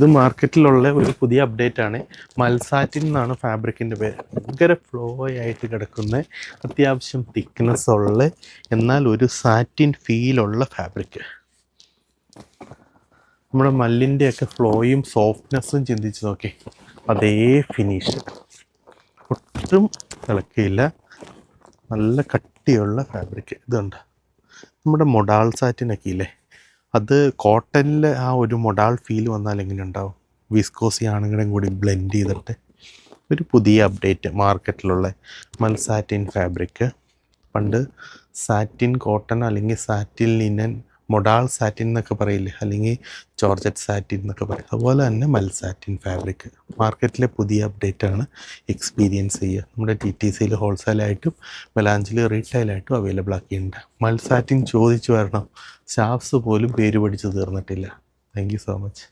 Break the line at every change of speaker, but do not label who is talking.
ഇത് മാർക്കറ്റിലുള്ള ഒരു പുതിയ അപ്ഡേറ്റ് ആണ്. മൽസാറ്റിൻ എന്നാണ് ഫാബ്രിക്കിൻ്റെ പേര്. ഭയങ്കര ഫ്ലോ ആയിട്ട് കിടക്കുന്ന, അത്യാവശ്യം തിക്നെസ് ഉള്ള, എന്നാൽ ഒരു സാറ്റിൻ ഫീലുള്ള ഫാബ്രിക്. നമ്മുടെ മല്ലിൻ്റെയൊക്കെ ഫ്ലോയും സോഫ്റ്റ്നെസ്സും ചിന്തിച്ച് നോക്കി, അതേ ഫിനിഷ്, ഒട്ടും തിളക്കിയില്ല, നല്ല കട്ടിയുള്ള ഫാബ്രിക്. ഇതുണ്ട് നമ്മുടെ മൊഡാൾ സാറ്റിനൊക്കെ ഇല്ലേ, അത് കോട്ടണിൽ ആ ഒരു മൊഡാൾ ഫീൽ വന്നാൽ എങ്ങനെ ഉണ്ടാവും? വിസ്കോസി ആണെങ്കിലും കൂടി ബ്ലെൻഡ് ചെയ്തിട്ട് ഒരു പുതിയ അപ്ഡേറ്റ് മാർക്കറ്റിലുള്ള മൽസാറ്റിൻ ഫാബ്രിക്. പണ്ട് സാറ്റിൻ കോട്ടൺ അല്ലെങ്കിൽ സാറ്റിൻ ലിനൻ, മൊഡാൾ സാറ്റിൻ എന്നൊക്കെ പറയില്ലേ, അല്ലെങ്കിൽ ജോർജറ്റ് സാറ്റിൻ എന്നൊക്കെ പറയും. അതുപോലെ തന്നെ മൽസാറ്റിൻ ഫാബ്രിക് മാർക്കറ്റിലെ പുതിയ അപ്ഡേറ്റാണ്. എക്സ്പീരിയൻസ് ചെയ്യുക. നമ്മുടെ TTCയിൽ ഹോൾസെയിലായിട്ടും മെലാഞ്ചിൽ റീറ്റെയിലായിട്ടും അവൈലബിൾ ആക്കിയിട്ടുണ്ട്. മൽസാറ്റിൻ ചോദിച്ചു വരണം. സ്റ്റാഫ്സ് പോലും പേര് പഠിച്ച് തീർന്നിട്ടില്ല. Thank you so much.